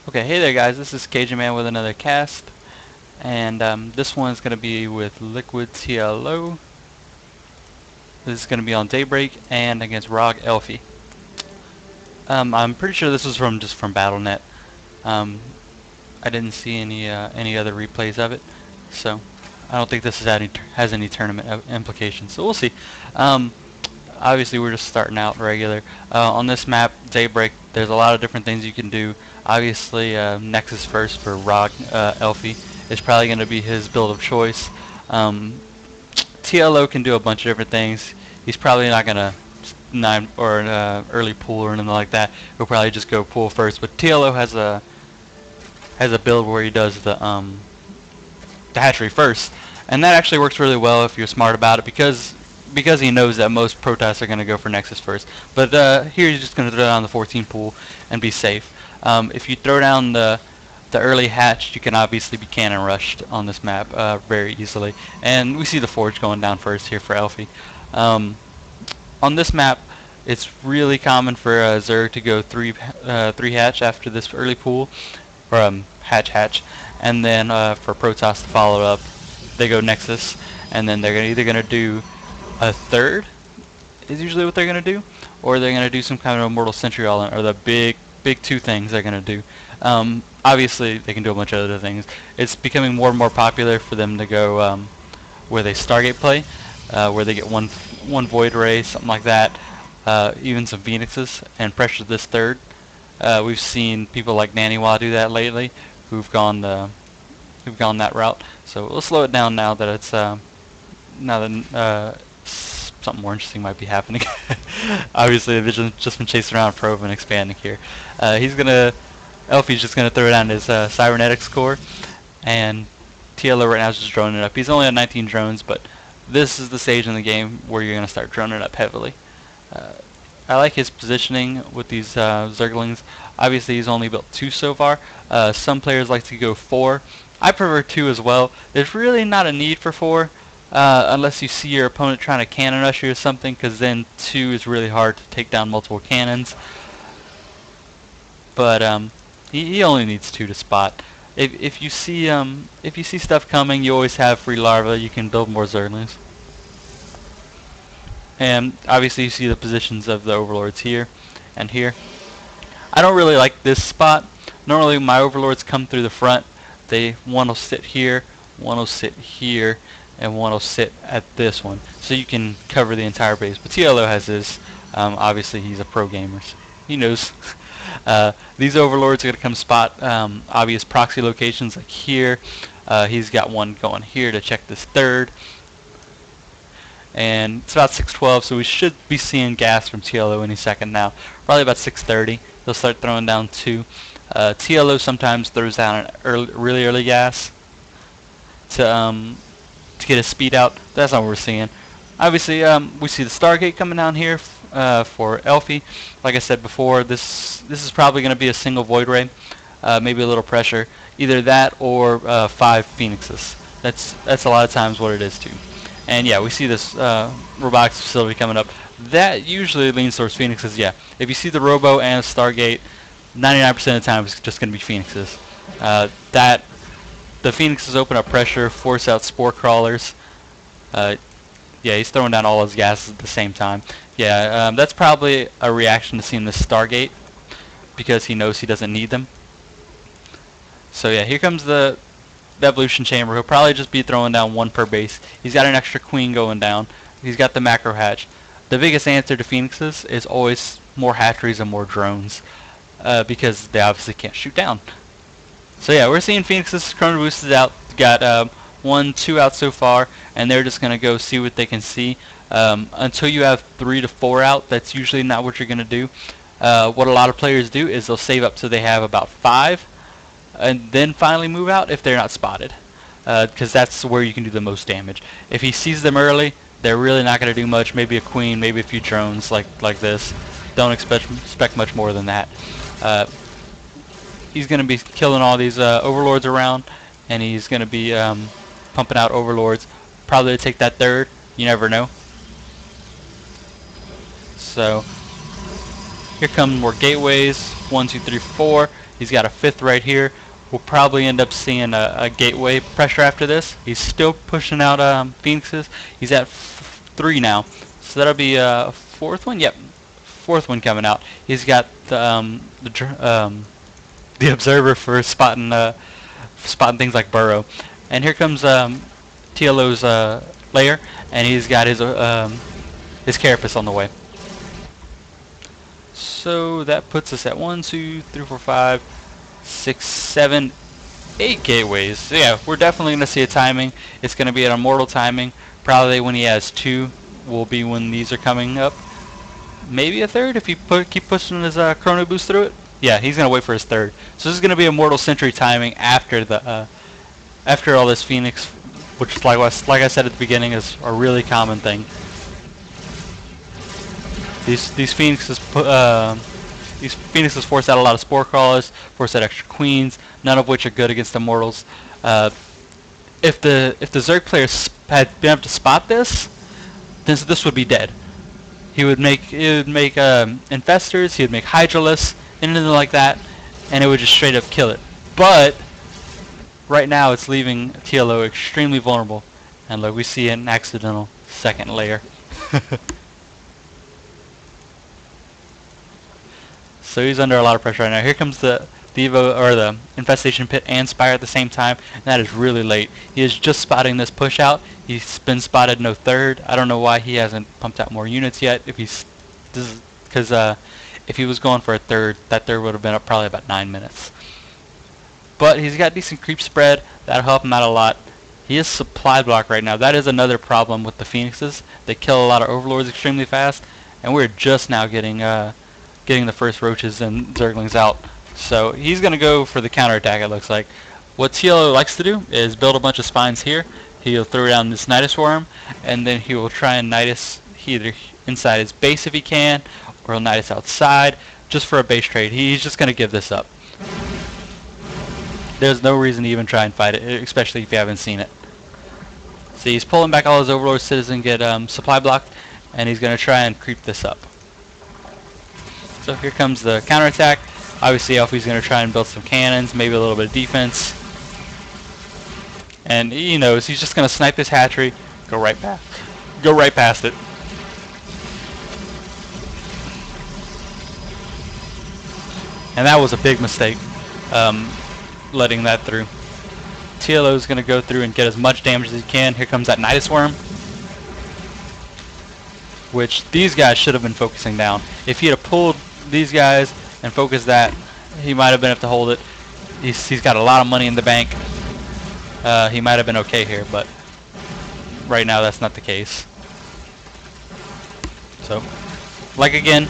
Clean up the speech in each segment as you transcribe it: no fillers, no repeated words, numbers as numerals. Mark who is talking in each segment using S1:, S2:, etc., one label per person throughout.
S1: Okay, hey there guys, this is Cajun Man with another cast, and this one is going to be with LiquidTLO. This is going to be on Daybreak and against ROGelfi. I'm pretty sure this was from Battle.net. I didn't see any other replays of it, so I don't think this has any tournament implications. So we'll see. Obviously we're just starting out regular. On this map, Daybreak, there's a lot of different things you can do. Obviously Nexus first for ROGelfi is probably going to be his build of choice. TLO can do a bunch of different things. He's probably not going to early pool or anything like that. He'll probably just go pool first, but TLO has a build where he does the hatchery first, and that actually works really well if you're smart about it, because he knows that most protests are going to go for Nexus first. But here he's just going to throw down the 14 pool and be safe. If you throw down the early hatch, you can obviously be cannon rushed on this map very easily. And we see the forge going down first here for Elfie. On this map, it's really common for Zerg to go three hatch after this early pool, or hatch, and then for Protoss to follow up, they go Nexus, and then they're either going to do a third, is usually what they're going to do, or they're going to do some kind of Immortal Sentry all-in, or the big two things they're going to do. Obviously, they can do a bunch of other things. It's becoming more and more popular for them to go with a Stargate play, where they get one Void Ray, something like that, even some Phoenixes, and pressure this third. We've seen people like Naniwa do that lately, who've gone that route. So we'll slow it down now that it's something more interesting might be happening. Obviously, the just been chasing around, probe, and expanding here. Elfie's just gonna throw down his cybernetics core, and TLO right now is just droning it up. He's only at 19 drones, but this is the stage in the game where you're gonna start droning it up heavily. I like his positioning with these Zerglings. Obviously, he's only built 2 so far. Some players like to go 4. I prefer 2 as well. There's really not a need for 4. Unless you see your opponent trying to cannon rush you or something, because then 2 is really hard to take down multiple cannons. But he only needs 2 to spot. If you see stuff coming, you always have free larva. You can build more Zerglings. And obviously you see the positions of the overlords here and here. I don't really like this spot. Normally my overlords come through the front. One will sit here, one will sit here, and one will sit at this one, so you can cover the entire base. But TLO has this. Obviously he's a pro gamer, so he knows. These overlords are going to come spot obvious proxy locations like here. He's got one going here to check this third, and it's about 6:12, so we should be seeing gas from TLO any second now. Probably about 6:30 they'll start throwing down 2. TLO sometimes throws down an really early gas to get his speed out. That's not what we're seeing. Obviously, we see the Stargate coming down here for Elfie. Like I said before, this is probably going to be a single Void Ray, maybe a little pressure. Either that or 5 Phoenixes. That's a lot of times what it is too. And yeah, we see this robotics facility coming up. That usually leans towards Phoenixes. Yeah, if you see the Robo and Stargate, 99% of the time it's just going to be Phoenixes. The Phoenixes open up pressure, force out spore crawlers. Yeah, he's throwing down all his gases at the same time. Yeah, that's probably a reaction to seeing the Stargate, because he knows he doesn't need them. So yeah, here comes the evolution chamber. He'll probably just be throwing down 1 per base. He's got an extra queen going down. He's got the macro hatch. The biggest answer to Phoenixes is always more hatcheries and more drones, because they obviously can't shoot down. So yeah, we're seeing Phoenixes chrono boosted out. Got 1, 2 out so far, and they're just gonna go see what they can see. Until you have 3 to 4 out, that's usually not what you're gonna do. What a lot of players do is they'll save up so they have about 5, and then finally move out if they're not spotted, because that's where you can do the most damage. If he sees them early, they're really not gonna do much. Maybe a queen, maybe a few drones like this. Don't expect much more than that. He's going to be killing all these overlords around, and he's going to be pumping out overlords, probably to take that third. You never know. So here come more gateways. 1, 2, 3, 4. He's got a 5th right here. We'll probably end up seeing a gateway pressure after this. He's still pushing out Phoenixes. He's at 3 now. So that'll be a 4th one? Yep. 4th one coming out. He's got the observer for spotting things like burrow. And here comes TLO's layer, and he's got his carapace on the way. So that puts us at 1, 2, 3, 4, 5, 6, 7, 8 gateways. So yeah, we're definitely going to see a timing. It's going to be an immortal timing. Probably when he has 2 will be when these are coming up. Maybe a 3rd if he keep pushing his chrono boost through it. Yeah, he's going to wait for his 3rd. So this is going to be immortal century timing after the after all this Phoenix, which like I said at the beginning is a really common thing. These Phoenixes force out a lot of Spore Crawlers, force out extra Queens, none of which are good against Immortals. If the Zerg player had been able to spot this, then this would be dead. He would make Infestors, he would make Hydralisks, anything like that, and it would just straight up kill it. But right now it's leaving TLO extremely vulnerable, and look, we see an accidental 2nd layer. So he's under a lot of pressure right now. Here comes the Infestation Pit and Spire at the same time, and that is really late. He is just spotting this push out. He's been spotted no 3rd. I don't know why he hasn't pumped out more units yet. If he's because if he was going for a 3rd, that 3rd would have been up probably about 9 minutes. But he's got decent creep spread. That'll help him out a lot. He is supply block right now. That is another problem with the Phoenixes. They kill a lot of Overlords extremely fast, and we're just now getting the first Roaches and Zerglings out. So he's going to go for the counterattack, it looks like. What TLO likes to do is build a bunch of spines here. He'll throw down this Nidus Worm, and then he will try and Nidus either inside his base if he can, or he'll Nidus outside, just for a base trade. He's just going to give this up. There's no reason to even try and fight it, especially if you haven't seen it. See, he's pulling back all his Overlord Citizen get supply blocked, and he's going to try and creep this up. So here comes the counterattack. Obviously, Elfie's going to try and build some cannons, maybe a little bit of defense. And he knows he's just going to snipe this hatchery, go right past it. And that was a big mistake, letting that through. TLO is going to go through and get as much damage as he can. Here comes that Nidus Worm, which these guys should have been focusing down. If he had pulled these guys and focused that, he might have been able to hold it. He's got a lot of money in the bank. He might have been okay here, but right now that's not the case. So, like again,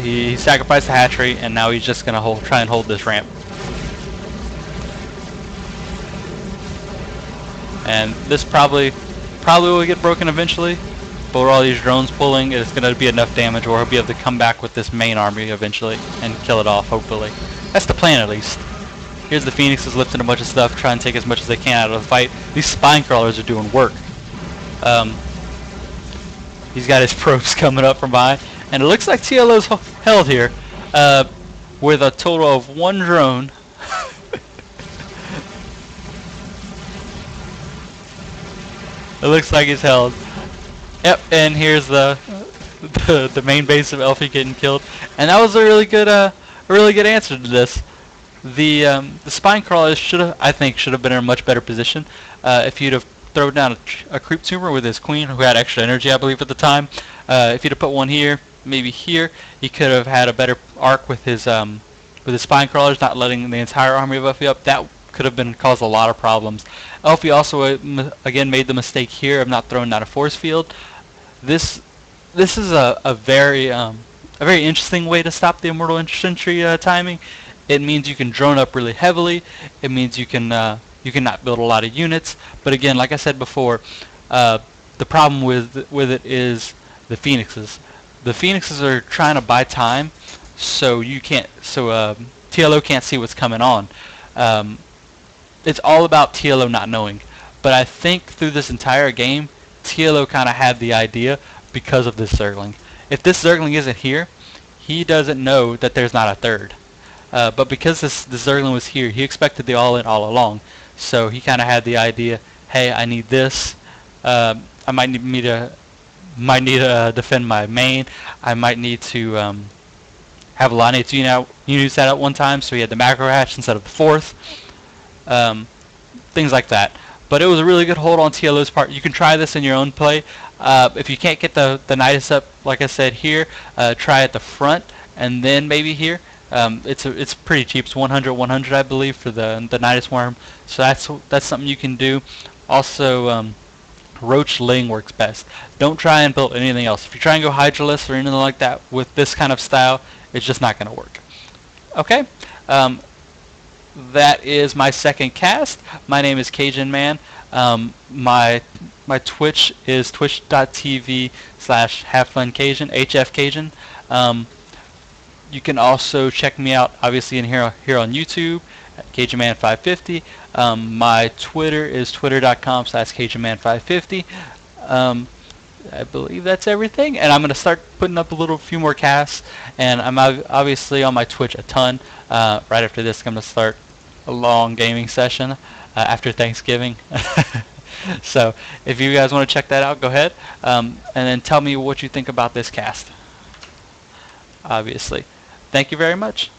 S1: he sacrificed the hatchery, and now he's just gonna try and hold this ramp. And this probably will get broken eventually. But with all these drones pulling, it's going to be enough damage, or he'll be able to come back with this main army eventually and kill it off, hopefully. That's the plan, at least. Here's the Phoenixes lifting a bunch of stuff, trying to take as much as they can out of the fight. These Spine Crawlers are doing work. He's got his probes coming up from behind, and it looks like TLO's held here with a total of 1 drone. It looks like he's held. Yep, and here's the main base of Elfie getting killed, and that was a really good answer to this. The Spine Crawlers I think should have been in a much better position. If you'd have thrown down a creep tumor with his queen, who had extra energy, I believe at the time. If you'd have put one here, maybe here, he could have had a better arc with his Spine Crawlers, not letting the entire army of Elfie up. That could have caused a lot of problems. Elfie also again made the mistake here of not throwing down a force field. This is a very interesting way to stop the Immortal Entry timing. It means you can drone up really heavily. It means you can not build a lot of units. But again, like I said before, the problem with it is the Phoenixes. The Phoenixes are trying to buy time, so TLO can't see what's coming on. It's all about TLO not knowing. But I think through this entire game, TLO kind of had the idea because of this Zergling. If this Zergling isn't here, he doesn't know that there's not a 3rd. but because the Zerglin was here, he expected the all-in all along. So he kind of had the idea, hey, I need this. I might need to defend my main. I might need to have a lot of units out at one time, so he had the macro hatch instead of the fourth. Things like that. But it was a really good hold on TLO's part. You can try this in your own play. If you can't get the Nidus up, like I said here, try at the front and then maybe here. It's pretty cheap. It's 100 I believe for the Nidus worm. So that's something you can do. Also, Roach Ling works best. Don't try and build anything else. If you try and go Hydralisk or anything like that with this kind of style, it's just not going to work. Okay. That is my second cast. My name is Cajun Man. My Twitch is twitch.tv/HaveFunCajun, HFCajun. You can also check me out, obviously, in here on YouTube at CajunMan550. My Twitter is twitter.com/CajunMan550. I believe that's everything, and I'm going to start putting up a few more casts, and I'm obviously on my Twitch a ton. Right after this, I'm going to start a long gaming session after Thanksgiving. So if you guys want to check that out, go ahead, and then tell me what you think about this cast, obviously. Thank you very much.